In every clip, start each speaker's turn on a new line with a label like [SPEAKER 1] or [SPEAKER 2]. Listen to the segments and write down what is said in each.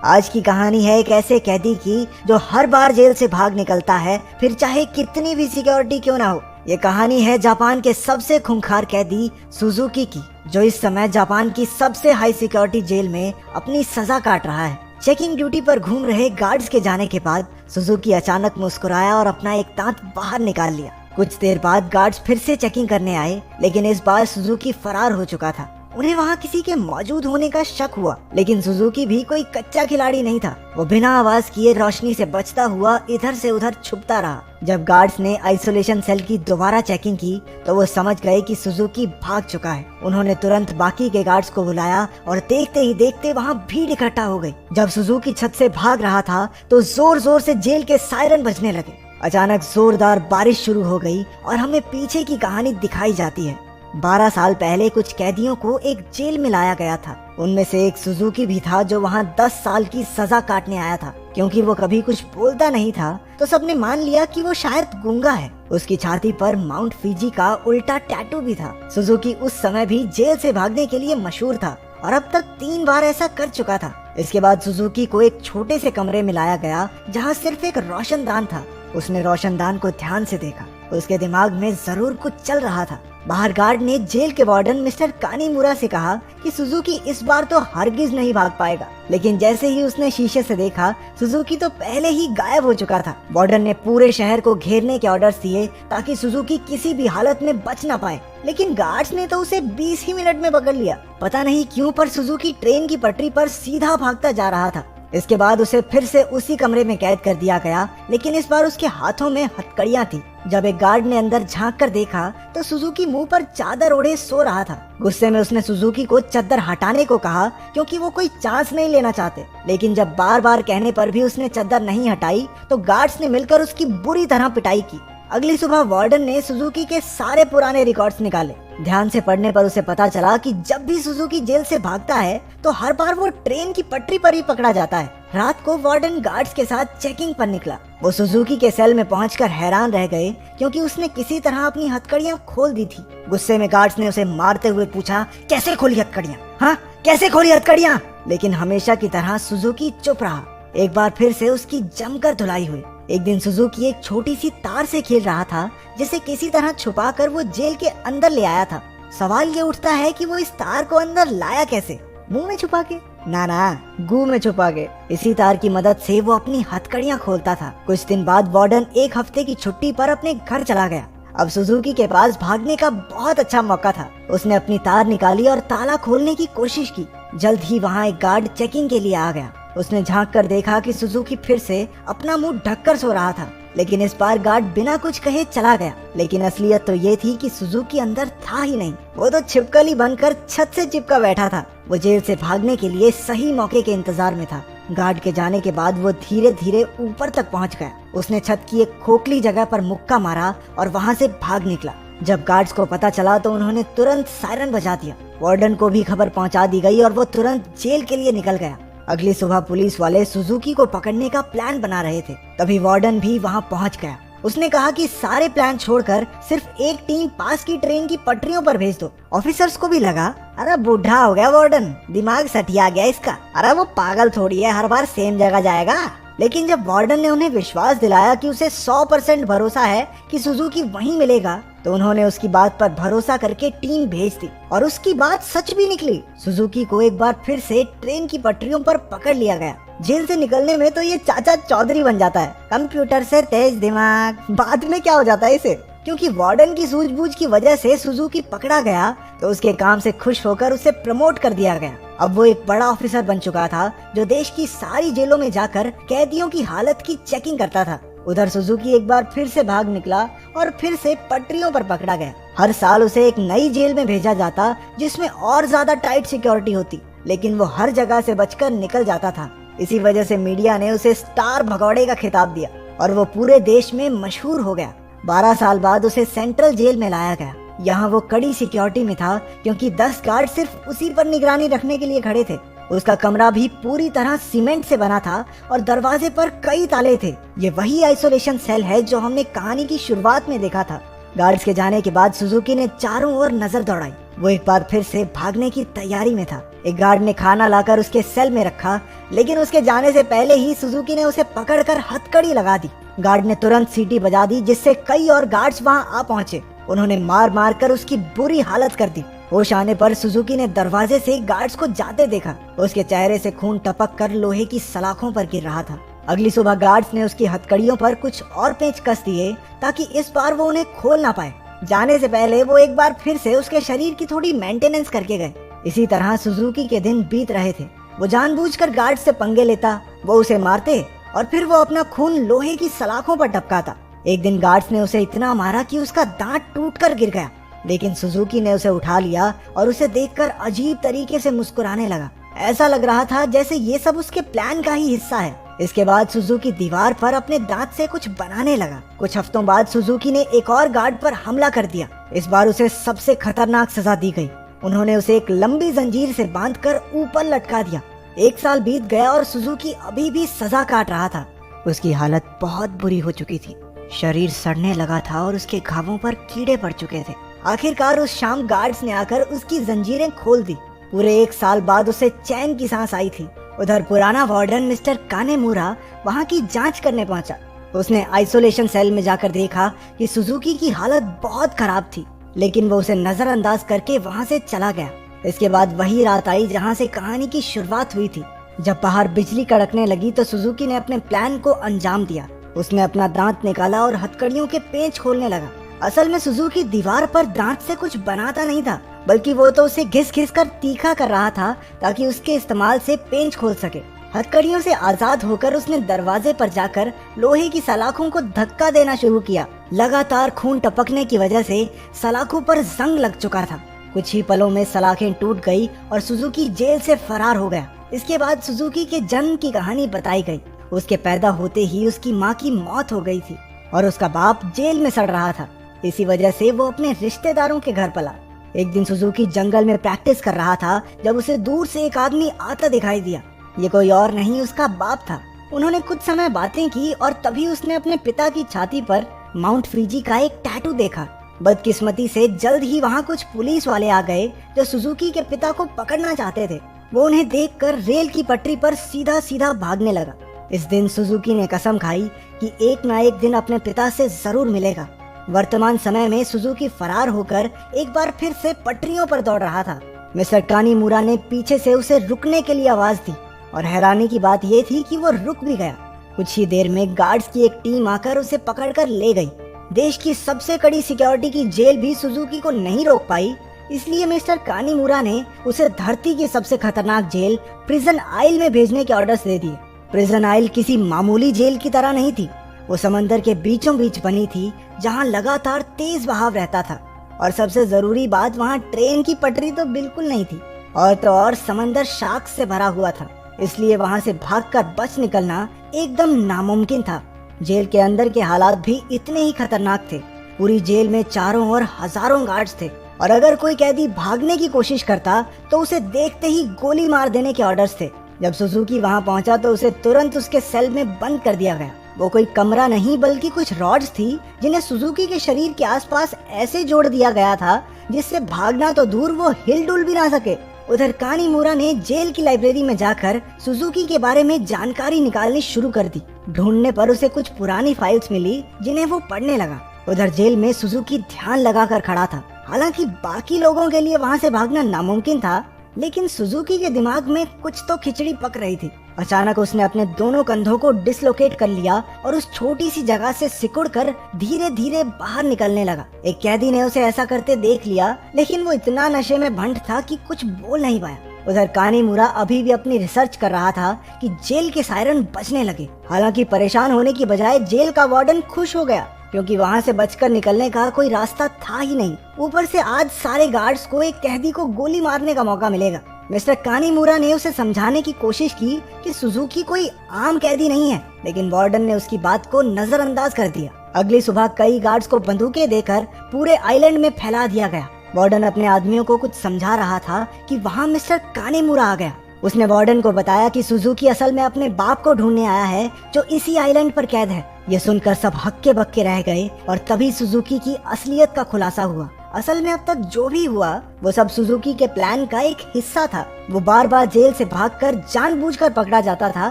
[SPEAKER 1] आज की कहानी है एक ऐसे कैदी की जो हर बार जेल से भाग निकलता है, फिर चाहे कितनी भी सिक्योरिटी क्यों ना हो। ये कहानी है जापान के सबसे खूंखार कैदी सुजुकी की, जो इस समय जापान की सबसे हाई सिक्योरिटी जेल में अपनी सजा काट रहा है। चेकिंग ड्यूटी पर घूम रहे गार्ड्स के जाने के बाद सुजुकी अचानक मुस्कुराया और अपना एक दांत बाहर निकाल लिया। कुछ देर बाद गार्ड्स फिर से चेकिंग करने आए, लेकिन इस बार सुजुकी फरार हो चुका था। उन्हें वहाँ किसी के मौजूद होने का शक हुआ, लेकिन सुजुकी भी कोई कच्चा खिलाड़ी नहीं था। वो बिना आवाज किए रोशनी से बचता हुआ इधर से उधर छुपता रहा। जब गार्ड्स ने आइसोलेशन सेल की दोबारा चेकिंग की तो वो समझ गए कि सुजुकी भाग चुका है। उन्होंने तुरंत बाकी के गार्ड्स को बुलाया और देखते ही देखते वहाँ भीड़ इकट्ठा हो गई। जब सुजुकी छत से भाग रहा था तो जोर जोर से जेल के सायरन बजने लगे। अचानक जोरदार बारिश शुरू हो गई और हमें पीछे की कहानी दिखाई जाती है। 12 साल पहले कुछ कैदियों को एक जेल में लाया गया था। उनमें से एक सुजुकी भी था जो वहाँ 10 साल की सजा काटने आया था। क्योंकि वो कभी कुछ बोलता नहीं था तो सबने मान लिया कि वो शायद गूंगा है। उसकी छाती पर माउंट फिजी का उल्टा टैटू भी था। सुजुकी उस समय भी जेल से भागने के लिए मशहूर था और अब तक 3 बार ऐसा कर चुका था। इसके बाद सुजुकी को एक छोटे से कमरे में लाया गया जहाँ सिर्फ एक रोशनदान था। उसने रोशनदान को ध्यान से देखा। उसके दिमाग में जरूर कुछ चल रहा था। बाहर गार्ड ने जेल के वार्डन मिस्टर कानीमुरा से कहा कि सुजुकी इस बार तो हरगिज नहीं भाग पाएगा, लेकिन जैसे ही उसने शीशे से देखा सुजुकी तो पहले ही गायब हो चुका था। वार्डन ने पूरे शहर को घेरने के ऑर्डर्स दिए ताकि सुजुकी किसी भी हालत में बच ना पाए, लेकिन गार्ड्स ने तो उसे 20 ही मिनट में पकड़ लिया। पता नहीं क्यों पर सुजुकी ट्रेन की पटरी पर सीधा भागता जा रहा था। इसके बाद उसे फिर से उसी कमरे में कैद कर दिया गया, लेकिन इस बार उसके हाथों में हथकड़ियां थी। जब एक गार्ड ने अंदर झांक कर देखा तो सुजुकी मुंह पर चादर ओढ़े सो रहा था। गुस्से में उसने सुजुकी को चादर हटाने को कहा क्योंकि वो कोई चांस नहीं लेना चाहते, लेकिन जब बार बार कहने पर भी उसने चादर नहीं हटाई तो गार्ड्स ने मिलकर उसकी बुरी तरह पिटाई की। अगली सुबह वार्डन ने सुजुकी के सारे पुराने रिकॉर्ड्स निकाले। ध्यान से पढ़ने पर उसे पता चला कि जब भी सुजुकी जेल से भागता है तो हर बार वो ट्रेन की पटरी पर ही पकड़ा जाता है। रात को वार्डन गार्ड्स के साथ चेकिंग पर निकला। वो सुजुकी के सेल में पहुंचकर हैरान रह गए क्योंकि उसने किसी तरह अपनी हथकड़ियां खोल दी थी। गुस्से में गार्ड्स ने उसे मारते हुए पूछा, कैसे खोली हथकड़ियां? हाँ, कैसे खोली हथकड़ियां? लेकिन हमेशा की तरह सुजुकी चुप रहा। एक बार फिर से उसकी जमकर धुलाई हुई। एक दिन सुजुकी एक छोटी सी तार से खेल रहा था जिसे किसी तरह छुपाकर वो जेल के अंदर ले आया था। सवाल ये उठता है कि वो इस तार को अंदर लाया कैसे? मुंह में छुपा के? ना, गू में छुपा के। इसी तार की मदद से वो अपनी हथकड़ियां खोलता था। कुछ दिन बाद वार्डन एक हफ्ते की छुट्टी पर अपने घर चला गया। अब सुजुकी के पास भागने का बहुत अच्छा मौका था। उसने अपनी तार निकाली और ताला खोलने की कोशिश की। जल्द ही वहाँ एक गार्ड चेकिंग के लिए आ गया। उसने झांक कर देखा कि सुजुकी फिर से अपना मुंह ढककर सो रहा था, लेकिन इस बार गार्ड बिना कुछ कहे चला गया। लेकिन असलियत तो ये थी कि सुजुकी अंदर था ही नहीं। वो तो छिपकली बनकर छत से चिपका बैठा था। वो जेल से भागने के लिए सही मौके के इंतजार में था। गार्ड के जाने के बाद वो धीरे धीरे ऊपर तक पहुंच गया। उसने छत की एक खोखली जगह पर मुक्का मारा और वहाँ से भाग निकला। जब गार्ड्स को पता चला तो उन्होंने तुरंत सायरन बजा दिया। वार्डन को भी खबर पहुँचा दी गई और वो तुरंत जेल के लिए निकल गया। अगली सुबह पुलिस वाले सुजुकी को पकड़ने का प्लान बना रहे थे। तभी वार्डन भी वहां पहुंच गया। उसने कहा कि सारे प्लान छोड़कर सिर्फ एक टीम पास की ट्रेन की पटरियों पर भेज दो। ऑफिसर्स को भी लगा, अरे बूढ़ा हो गया वार्डन, दिमाग सठिया गया इसका, अरे वो पागल थोड़ी है, हर बार सेम जगह जाएगा। लेकिन जब वार्डन ने उन्हें विश्वास दिलाया कि उसे 100% भरोसा है कि सुजुकी वहीं मिलेगा, तो उन्होंने उसकी बात पर भरोसा करके टीम भेज दी और उसकी बात सच भी निकली। सुजुकी को एक बार फिर से ट्रेन की पटरियों पर पकड़ लिया गया। जेल से निकलने में तो ये चाचा चौधरी बन जाता है, कंप्यूटर से तेज दिमाग। बाद में क्या हो जाता है इसे? क्योंकि वार्डन की सूझबूझ की वजह से सुजुकी पकड़ा गया तो उसके काम से खुश होकर उसे प्रमोट कर दिया गया। अब वो एक बड़ा ऑफिसर बन चुका था जो देश की सारी जेलों में जाकर कैदियों की हालत की चेकिंग करता था। उधर सुजुकी एक बार फिर से भाग निकला और फिर से पटरियों पर पकड़ा गया। हर साल उसे एक नई जेल में भेजा जाता जिसमें और ज्यादा टाइट सिक्योरिटी होती, लेकिन वो हर जगह से बचकर निकल जाता था। इसी वजह से मीडिया ने उसे स्टार भगौड़े का खिताब दिया और वो पूरे देश में मशहूर हो गया। 12 साल बाद उसे सेंट्रल जेल में लाया गया। यहाँ वो कड़ी सिक्योरिटी में था क्योंकि 10 गार्ड सिर्फ उसी पर निगरानी रखने के लिए खड़े थे। उसका कमरा भी पूरी तरह सीमेंट से बना था और दरवाजे पर कई ताले थे। ये वही आइसोलेशन सेल है जो हमने कहानी की शुरुआत में देखा था। गार्ड्स के जाने के बाद सुजुकी ने चारों ओर नजर दौड़ाई। वो एक बार फिर से भागने की तैयारी में था। एक गार्ड ने खाना लाकर उसके सेल में रखा, लेकिन उसके जाने से पहले ही सुजुकी ने उसे पकड़कर हथकड़ी लगा दी। गार्ड ने तुरंत सीटी बजा दी, जिससे कई और गार्ड्स वहां आ पहुंचे। उन्होंने मार मार कर उसकी बुरी हालत कर दी। होश आने पर सुजुकी ने दरवाजे से गार्ड्स को जाते देखा। उसके चेहरे से खून टपक कर लोहे की सलाखों पर गिर रहा था। अगली सुबह गार्ड्स ने उसकी हथकड़ियों पर कुछ और पेंच कस दिए ताकि इस बार वो उन्हें खोल ना पाए। जाने से पहले वो एक बार फिर से उसके शरीर की थोड़ी मेंटेनेंस करके गए। इसी तरह सुजुकी के दिन बीत रहे थे। वो जानबूझकर गार्ड से पंगे लेता, वो उसे मारते और फिर वो अपना खून लोहे की सलाखों पर टपकाता। एक दिन गार्ड्स ने उसे इतना मारा कि उसका दांत टूटकर गिर गया, लेकिन सुजुकी ने उसे उठा लिया और उसे देखकर अजीब तरीके से मुस्कुराने लगा। ऐसा लग रहा था जैसे ये सब उसके प्लान का ही हिस्सा है। इसके बाद सुजुकी दीवार पर अपने दांत से कुछ बनाने लगा। कुछ हफ्तों बाद सुजुकी ने एक और गार्ड पर हमला कर दिया। इस बार उसे सबसे खतरनाक सजा दी गई। उन्होंने उसे एक लंबी जंजीर से बांधकर ऊपर लटका दिया। 1 साल बीत गया और सुजुकी अभी भी सजा काट रहा था। उसकी हालत बहुत बुरी हो चुकी थी। शरीर सड़ने लगा था और उसके घावों पर कीड़े पड़ चुके थे। आखिरकार उस शाम गार्ड्स ने आकर उसकी जंजीरें खोल दी। पूरे 1 साल बाद उसे चैन की सांस आई थी। उधर पुराना वार्डन मिस्टर कानेमुरा वहाँ की जांच करने पहुंचा। उसने आइसोलेशन सेल में जाकर देखा कि सुजुकी की हालत बहुत खराब थी, लेकिन वो उसे नजरअंदाज करके वहाँ से चला गया। इसके बाद वही रात आई जहाँ से कहानी की शुरुआत हुई थी। जब बाहर बिजली कड़कने लगी तो सुजुकी ने अपने प्लान को अंजाम दिया। उसने अपना दांत निकाला और हथकड़ियों के पेंच खोलने लगा। असल में सुजुकी दीवार पर दांत से कुछ बनाता नहीं था, बल्कि वो तो उसे घिस घिस कर तीखा कर रहा था ताकि उसके इस्तेमाल से पेंच खोल सके। हथकड़ियों से आजाद होकर उसने दरवाजे पर जाकर लोहे की सलाखों को धक्का देना शुरू किया। लगातार खून टपकने की वजह से सलाखों पर जंग लग चुका था। कुछ ही पलों में सलाखें टूट गई और सुजुकी जेल से फरार हो गया। इसके बाद सुजुकी के जन्म की कहानी बताई गई। उसके पैदा होते ही उसकी माँ की मौत हो गई थी और उसका बाप जेल में सड़ रहा था। इसी वजह से वो अपने रिश्तेदारों के घर पला। एक दिन सुजुकी जंगल में प्रैक्टिस कर रहा था जब उसे दूर से एक आदमी आता दिखाई दिया। ये कोई और नहीं उसका बाप था। उन्होंने कुछ समय बातें की और तभी उसने अपने पिता की छाती पर माउंट फ्रीजी का एक टैटू देखा। बदकिस्मती से जल्द ही वहाँ कुछ पुलिस वाले आ गए जो सुजुकी के पिता को पकड़ना चाहते थे। वो उन्हें देखकर रेल की पटरी पर सीधा सीधा भागने लगा। इस दिन सुजुकी ने कसम खाई कि एक ना एक दिन अपने पिता से जरूर मिलेगा। वर्तमान समय में सुजुकी फरार होकर एक बार फिर से पटरियों पर दौड़ रहा था। मिस्टर कानीमुरा ने पीछे से उसे रुकने के लिए आवाज दी और हैरानी की बात यह थी कि वो रुक भी गया। कुछ ही देर में गार्ड्स की एक टीम आकर उसे पकड़कर ले गई। देश की सबसे कड़ी सिक्योरिटी की जेल भी सुजुकी को नहीं रोक पाई, इसलिए मिस्टर कानीमुरा ने उसे धरती की सबसे खतरनाक जेल प्रिजन आइल में भेजने के ऑर्डर्स दे दिए। प्रिजन आइल किसी मामूली जेल की तरह नहीं थी। वो समंदर के बीचों बीच बनी थी जहाँ लगातार तेज बहाव रहता था और सबसे जरूरी बात वहाँ ट्रेन की पटरी तो बिल्कुल नहीं थी और तो और समंदर शार्क से भरा हुआ था, इसलिए वहाँ से भागकर बच निकलना एकदम नामुमकिन था। जेल के अंदर के हालात भी इतने ही खतरनाक थे। पूरी जेल में चारों ओर हजारों गार्ड्स थे और अगर कोई कैदी भागने की कोशिश करता तो उसे देखते ही गोली मार देने के ऑर्डर्स थे। जब सुजुकी वहाँ पहुँचा तो उसे तुरंत उसके सेल में बंद कर दिया गया। वो कोई कमरा नहीं बल्कि कुछ रॉड्स थी जिन्हें सुजुकी के शरीर के आसपास ऐसे जोड़ दिया गया था जिससे भागना तो दूर वो हिल डुल भी ना सके। उधर कानीमुरा ने जेल की लाइब्रेरी में जाकर सुजुकी के बारे में जानकारी निकालनी शुरू कर दी। ढूंढने पर उसे कुछ पुरानी फाइल्स मिली जिन्हें वो पढ़ने लगा। उधर जेल में सुजुकी ध्यान लगाकर खड़ा था। हालांकि बाकी लोगों के लिए वहाँ से भागना नामुमकिन था, लेकिन सुजुकी के दिमाग में कुछ तो खिचड़ी पक रही थी। अचानक उसने अपने दोनों कंधों को डिसलोकेट कर लिया और उस छोटी सी जगह से सिकुड़कर धीरे धीरे बाहर निकलने लगा। एक कैदी ने उसे ऐसा करते देख लिया, लेकिन वो इतना नशे में भंट था कि कुछ बोल नहीं पाया। उधर कानीमुरा अभी भी अपनी रिसर्च कर रहा था कि जेल के सायरन बजने लगे। हालांकि परेशान होने की बजाय जेल का वार्डन खुश हो गया, क्योंकि वहाँ से बचकर निकलने का कोई रास्ता था ही नहीं। ऊपर से आज सारे गार्ड्स को एक कैदी को गोली मारने का मौका मिलेगा। मिस्टर कानीमुरा ने उसे समझाने की कोशिश की कि सुजुकी कोई आम कैदी नहीं है, लेकिन वार्डन ने उसकी बात को नजरअंदाज कर दिया। अगली सुबह कई गार्ड्स को बंदूकें देकर पूरे आइलैंड में फैला दिया गया। वार्डन अपने आदमियों को कुछ समझा रहा था कि वहाँ मिस्टर कानीमुरा आ गया। उसने वार्डन को बताया कि सुजुकी असल में अपने बाप को ढूंढने आया है जो इसी आइलैंड पर कैद है। ये सुनकर सब हक्के बक्के रह गए और तभी सुजुकी की असलियत का खुलासा हुआ। असल में अब तक जो भी हुआ वो सब सुजुकी के प्लान का एक हिस्सा था। वो बार बार जेल से भागकर जानबूझकर पकड़ा जाता था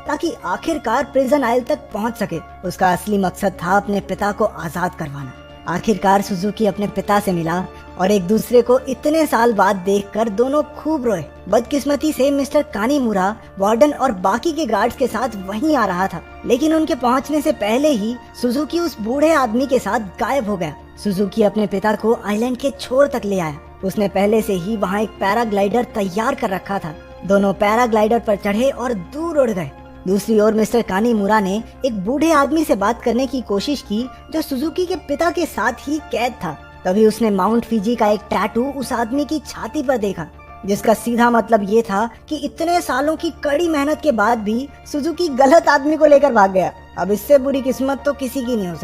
[SPEAKER 1] ताकि आखिरकार प्रिजन आइल तक पहुंच सके। उसका असली मकसद था अपने पिता को आजाद करवाना। आखिरकार सुजुकी अपने पिता से मिला और एक दूसरे को इतने साल बाद देखकर दोनों खूब रोए। बदकिस्मती से मिस्टर कानीमुरा वार्डन और बाकी के गार्ड्स के साथ वहीं आ रहा था, लेकिन उनके पहुंचने से पहले ही सुजुकी उस बूढ़े आदमी के साथ गायब हो गया। सुजुकी अपने पिता को आइलैंड के छोर तक ले आया। उसने पहले से ही वहाँ एक पैराग्लाइडर तैयार कर रखा था। दोनों पैराग्लाइडर पर चढ़े और दूर उड़ गए। दूसरी ओर मिस्टर कानीमुरा ने एक बूढ़े आदमी से बात करने की कोशिश की जो सुजुकी के पिता के साथ ही कैद था। तभी उसने माउंट फिजी का एक टैटू उस आदमी की छाती पर देखा, जिसका सीधा मतलब ये था कि इतने सालों की कड़ी मेहनत के बाद भी सुजुकी गलत आदमी को लेकर भाग गया। अब इससे बुरी किस्मत तो किसी की नहीं हो सकती।